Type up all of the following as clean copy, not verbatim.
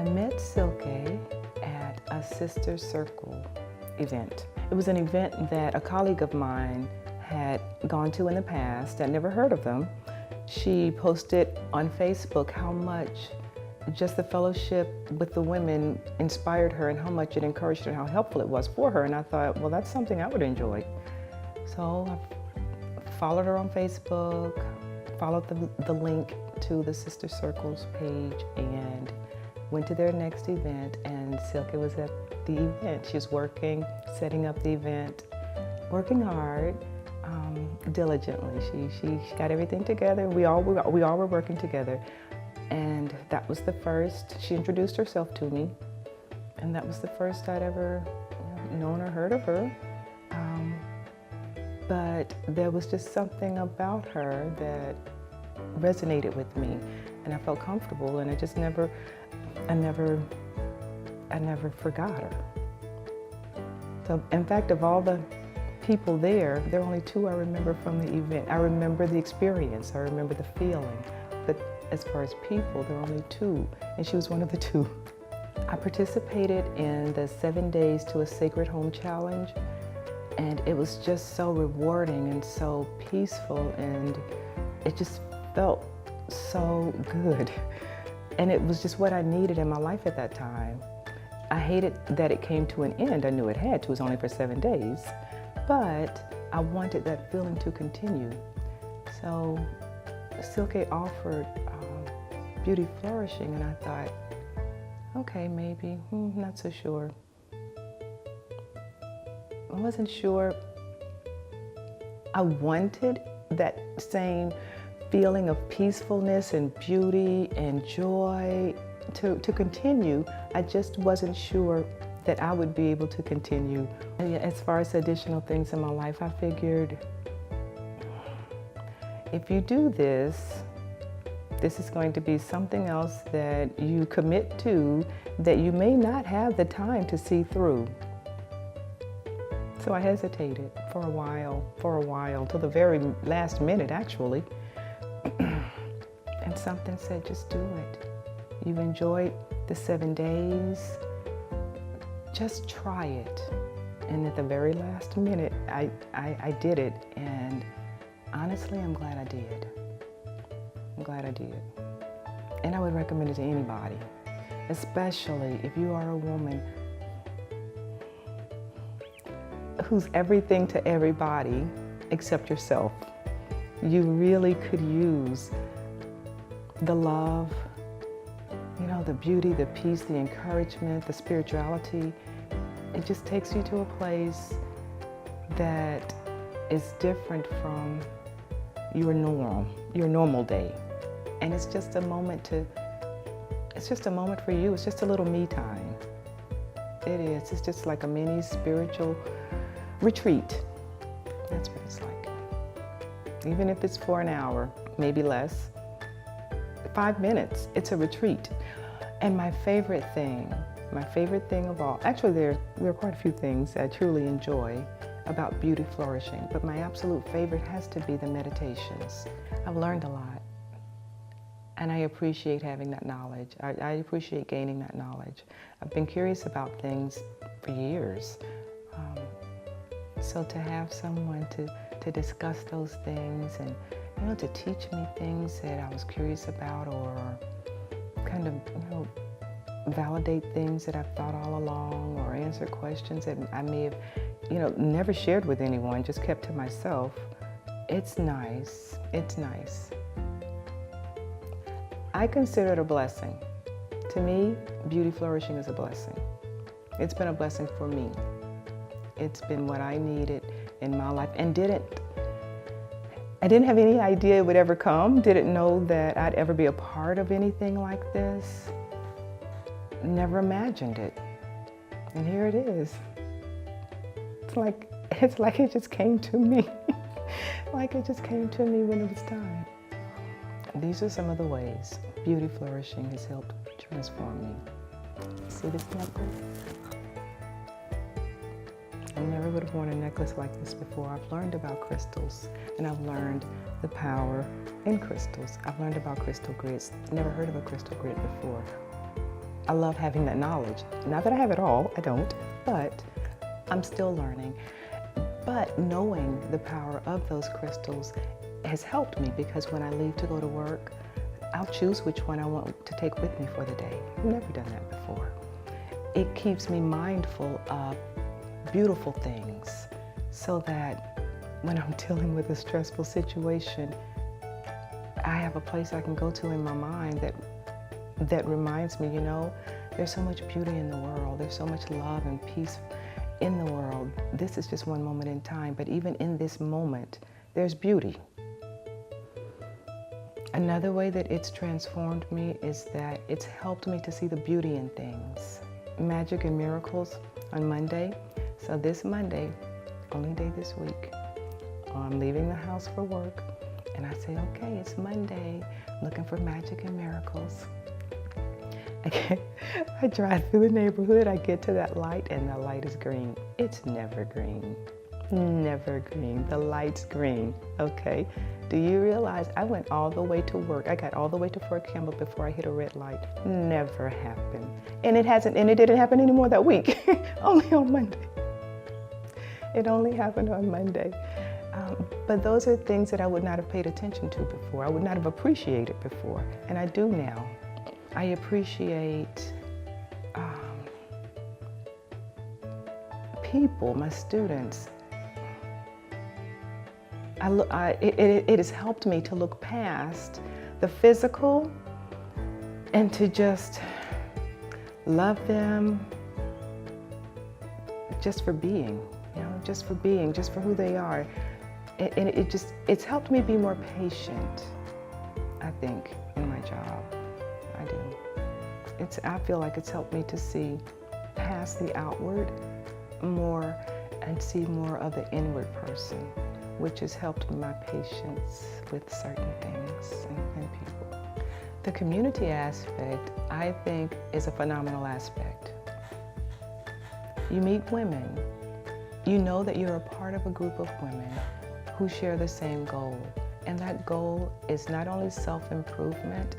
I met Silke at a Sister Circle event. It was an event that a colleague of mine had gone to in the past. I'd never heard of them. She posted on Facebook how much just the fellowship with the women inspired her and how much it encouraged her and how helpful it was for her. And I thought, well, that's something I would enjoy. So I followed her on Facebook, followed the link to the Sister Circles page, and went to their next event, and Silke was at the event. She was working, setting up the event, working hard, diligently. She got everything together. We all were working together. And that was the first, she introduced herself to me, and that was the first I'd ever known or heard of her. But there was just something about her that resonated with me, and I felt comfortable, and I never forgot her. So, in fact, of all the people there are only two I remember from the event. I remember the experience, I remember the feeling, but as far as people, there are only two, and she was one of the two. I participated in the 7 Days to a Sacred Home Challenge, and it was just so rewarding and so peaceful, and it just felt so good. And it was just what I needed in my life at that time. I hated that it came to an end. I knew it had to. It was only for 7 days. But I wanted that feeling to continue. So Silke offered Beauty Flourishing, and I thought, okay, maybe, not so sure. I wasn't sure. I wanted that same feeling of peacefulness and beauty and joy to continue. I just wasn't sure that I would be able to continue. And as far as additional things in my life, I figured if you do this, this is going to be something else that you commit to that you may not have the time to see through. So I hesitated for a while, till the very last minute, actually. And something said, just do it. You've enjoyed the 7 days. Just try it. And at the very last minute, I did it. And honestly, I'm glad I did. I'm glad I did. And I would recommend it to anybody, especially if you are a woman who's everything to everybody except yourself. You really could use the love, the beauty, the peace, the encouragement, the spirituality. It just takes you to a place that is different from your normal day. And it's just a moment for you. It's just a little me time. It is. It's just like a mini spiritual retreat. That's what it's like. Even if it's for an hour, maybe less, 5 minutes, it's a retreat. And my favorite thing of all, actually there are quite a few things I truly enjoy about Beauty Flourishing, but my absolute favorite has to be the meditations. I've learned a lot, and I appreciate having that knowledge. I appreciate gaining that knowledge. I've been curious about things for years. So to have someone to discuss those things and to teach me things that I was curious about, or kind of validate things that I've thought all along, or answer questions that I may have never shared with anyone, just kept to myself. It's nice. It's nice. I consider it a blessing. To me, Beauty Flourishing is a blessing. It's been a blessing for me. It's been what I needed in my life, and I didn't have any idea it would ever come. Didn't know that I'd ever be a part of anything like this. Never imagined it. And here it is. It's like it just came to me. Like it just came to me when it was time. These are some of the ways Beauty Flourishing has helped transform me. See this necklace? I never would have worn a necklace like this before. I've learned about crystals, and I've learned the power in crystals. I've learned about crystal grids. Never heard of a crystal grid before. I love having that knowledge. Not that I have it all, I don't, but I'm still learning. But knowing the power of those crystals has helped me, because when I leave to go to work, I'll choose which one I want to take with me for the day. I've never done that before. It keeps me mindful of beautiful things, so that when I'm dealing with a stressful situation, I have a place I can go to in my mind that reminds me, you know, there's so much beauty in the world. There's so much love and peace in the world. This is just one moment in time, but even in this moment, there's beauty. Another way that it's transformed me is that it's helped me to see the beauty in things. Magic and miracles on Monday. So this Monday, only day this week, I'm leaving the house for work, and I say, okay, it's Monday, looking for magic and miracles. I drive through the neighborhood, I get to that light, and the light is green. It's never green. Never green. The light's green, okay? Do you realize I went all the way to work? I got all the way to Fort Campbell before I hit a red light. Never happened. And it didn't happen anymore that week, only on Monday. It only happened on Monday. But those are things that I would not have paid attention to before. I would not have appreciated before, and I do now. I appreciate people, my students. It has helped me to look past the physical and to just love them just for being, you know, just for being, just for who they are. And it's helped me be more patient, I think, in my job. I do. I feel like it's helped me to see past the outward more and see more of the inward person, which has helped my patience with certain things and people. The community aspect, I think, is a phenomenal aspect. You meet women, you know that you're a part of a group of women who share the same goal. And that goal is not only self-improvement,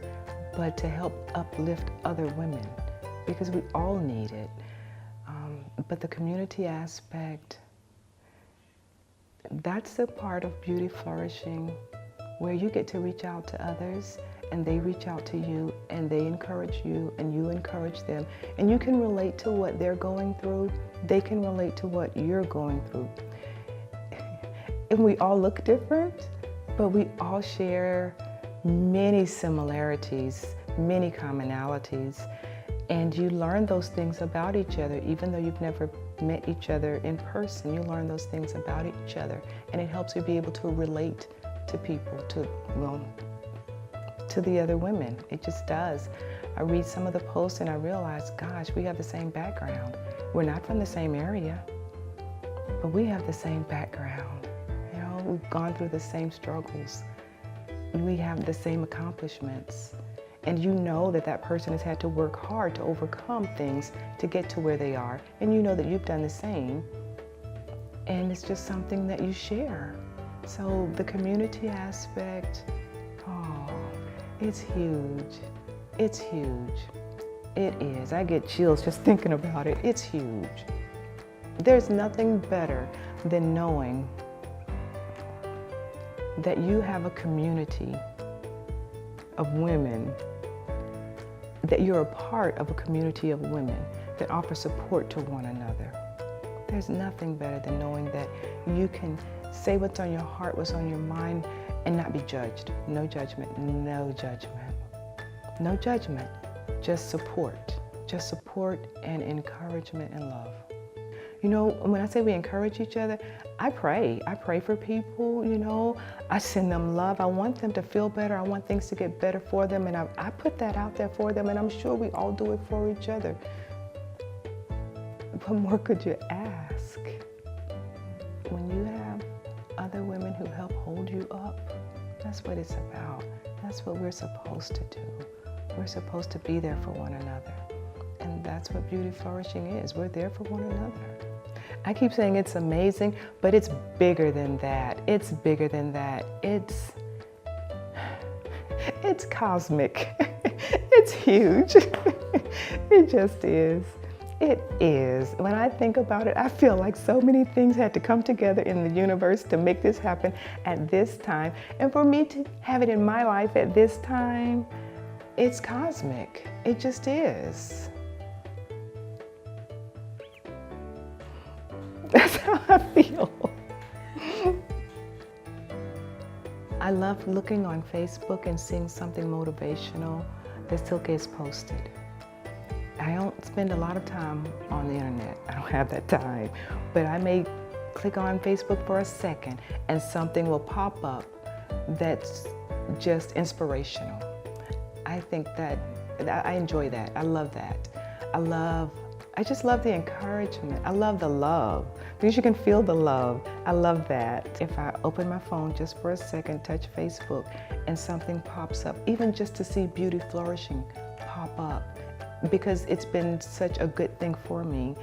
but to help uplift other women, because we all need it. But the community aspect, that's the part of Beauty Flourishing where you get to reach out to others, and they reach out to you, and they encourage you, and you encourage them. And you can relate to what they're going through. They can relate to what you're going through. And we all look different, but we all share many similarities, many commonalities. And you learn those things about each other, even though you've never met each other in person. You learn those things about each other, and it helps you be able to relate to people, to the other women. It just does. I read some of the posts and I realize, gosh, we have the same background. We're not from the same area, but we have the same background. You know, we've gone through the same struggles. We have the same accomplishments. And you know that that person has had to work hard to overcome things to get to where they are. And you know that you've done the same. And it's just something that you share. So the community aspect, oh, it's huge. It's huge. It is. I get chills just thinking about it. It's huge. There's nothing better than knowing that you have a community of women, that you're a part of a community of women that offer support to one another. There's nothing better than knowing that you can say what's on your heart, what's on your mind, and not be judged. No judgment, no judgment. No judgment, just support. Just support and encouragement and love. You know, when I say we encourage each other, I pray. I pray for people, you know. I send them love. I want them to feel better. I want things to get better for them. And I put that out there for them. And I'm sure we all do it for each other. What more could you ask? When you have other women who help hold you up, that's what it's about. That's what we're supposed to do. We're supposed to be there for one another. And that's what Beauty Flourishing is. We're there for one another. I keep saying it's amazing, but it's bigger than that. It's bigger than that. It's cosmic. It's huge. It just is. It is. When I think about it, I feel like so many things had to come together in the universe to make this happen at this time. And for me to have it in my life at this time, it's cosmic. It just is. That's how I feel. I love looking on Facebook and seeing something motivational that Silke has posted. I don't spend a lot of time on the internet. I don't have that time. But I may click on Facebook for a second and something will pop up that's just inspirational. I think that I enjoy that. I love that. I just love the encouragement. I love the love, because you can feel the love. I love that. If I open my phone just for a second, touch Facebook, and something pops up, even just to see Beauty Flourishing pop up, because it's been such a good thing for me,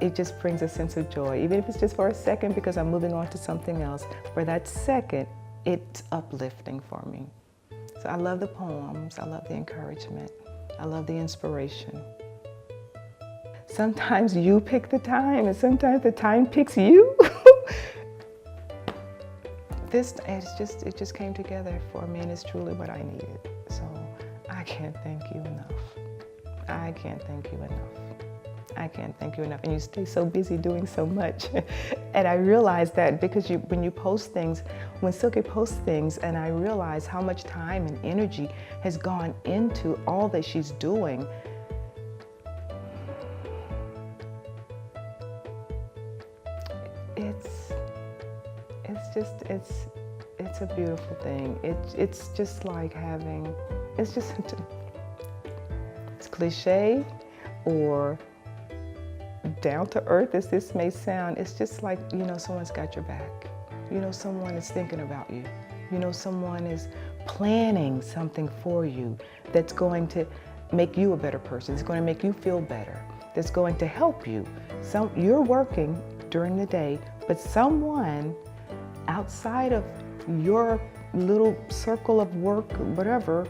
it just brings a sense of joy, even if it's just for a second, because I'm moving on to something else. For that second, it's uplifting for me. So I love the poems, I love the encouragement, I love the inspiration. Sometimes you pick the time, and sometimes the time picks you. It just came together for me, and it's truly what I needed. So I can't thank you enough. I can't thank you enough. I can't thank you enough. And you stay so busy doing so much. And I realize that because when you post things, when Silke posts things, and I realize how much time and energy has gone into all that she's doing, it's a beautiful thing. It's just like having, it's cliche or down to earth as this may sound. It's just like, someone's got your back. Someone is thinking about you. Someone is planning something for you that's going to make you a better person. It's going to make you feel better. That's going to help you. You're working during the day, but someone outside of your little circle of work, whatever,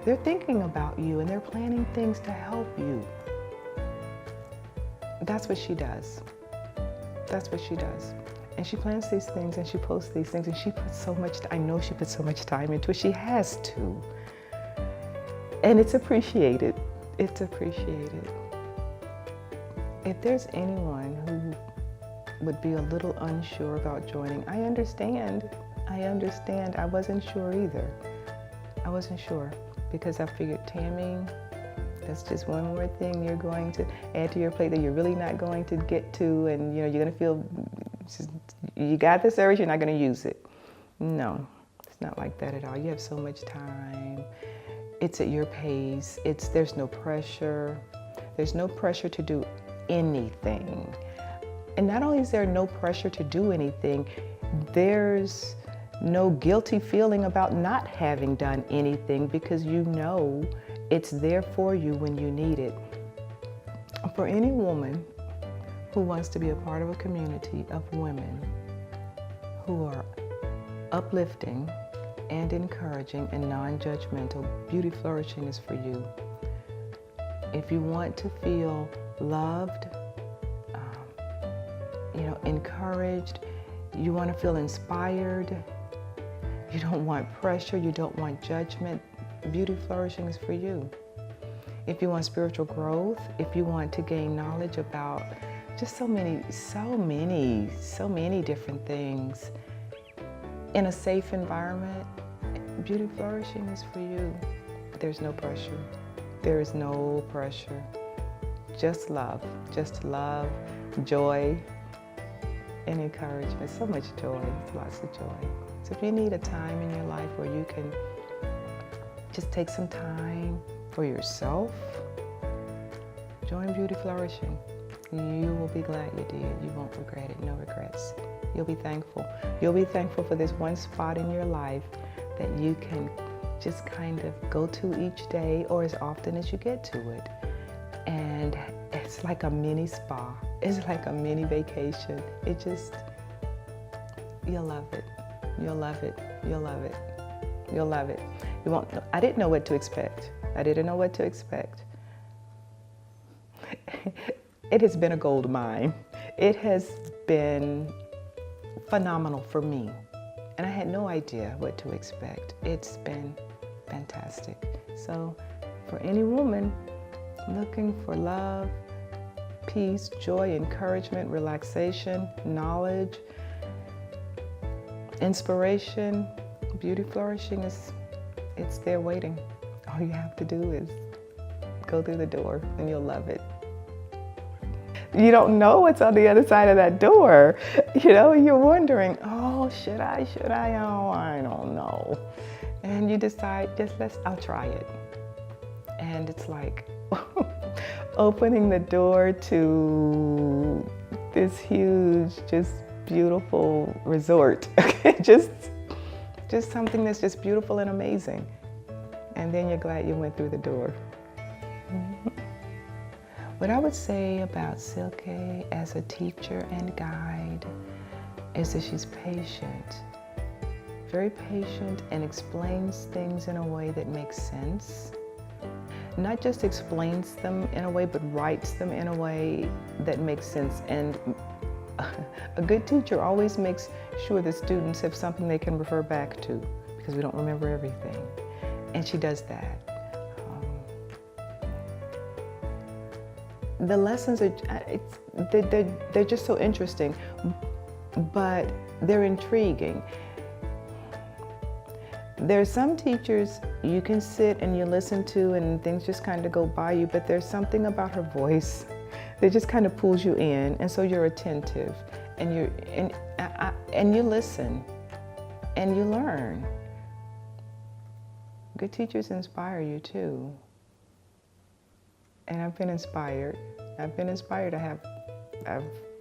they're thinking about you and they're planning things to help you. That's what she does. That's what she does. And she plans these things and she posts these things, and she puts so much, I know she puts so much time into it. She has to. And it's appreciated. It's appreciated. If there's anyone who would be a little unsure about joining, I understand. I wasn't sure either. I wasn't sure, because I figured, Tammie, that's just one more thing you're going to add to your plate that you're really not going to get to, and you're going to feel, you got this urge, you're not going to use it. No, it's not like that at all. You have so much time. It's at your pace. There's no pressure. There's no pressure to do anything. And not only is there no pressure to do anything, there's no guilty feeling about not having done anything, because it's there for you when you need it. For any woman who wants to be a part of a community of women who are uplifting and encouraging and non-judgmental, Beauty Flourishing is for you. If you want to feel loved, encouraged, you want to feel inspired, you don't want pressure, you don't want judgment, Beauty Flourishing is for you. If you want spiritual growth, if you want to gain knowledge about just so many different things in a safe environment, Beauty Flourishing is for you. There's no pressure. There is no pressure. Just love, joy, and encouragement. So much joy, lots of joy. So if you need a time in your life where you can just take some time for yourself, join Beauty Flourishing. You will be glad you did. You won't regret it, no regrets. You'll be thankful. You'll be thankful for this one spot in your life that you can just kind of go to each day, or as often as you get to it. And it's like a mini spa. It's like a mini vacation. You'll love it. You'll love it. You'll love it. You'll love it. I didn't know what to expect. I didn't know what to expect. It has been a gold mine. It has been phenomenal for me. And I had no idea what to expect. It's been fantastic. So for any woman looking for love, peace, joy, encouragement, relaxation, knowledge, inspiration, Beauty Flourishing it's there waiting. All you have to do is go through the door and you'll love it. You don't know what's on the other side of that door. You know, you're wondering, oh, should I? Oh, I don't know. And you decide, I'll try it. And it's like opening the door to this huge, just beautiful resort. just something that's just beautiful and amazing. And then you're glad you went through the door. What I would say about Silke as a teacher and guide is that she's patient, very patient, and explains things in a way that makes sense. Not just explains them in a way, but writes them in a way that makes sense. And a good teacher always makes sure the students have something they can refer back to, because we don't remember everything. And she does that. The lessons are, they're just so interesting, but they're intriguing. There's some teachers you can sit and you listen to and things just kind of go by you, but there's something about her voice that just kind of pulls you in, and so you're attentive and you listen and you learn. Good teachers inspire you too. And I've been inspired. I've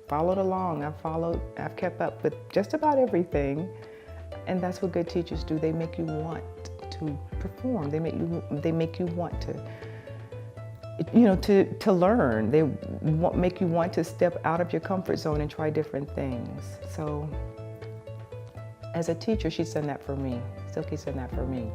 followed along. I've kept up with just about everything. And that's what good teachers do. They make you want to perform. They make you want to, to learn. They make you want to step out of your comfort zone and try different things. So as a teacher, she's done that for me. Silke's done that for me.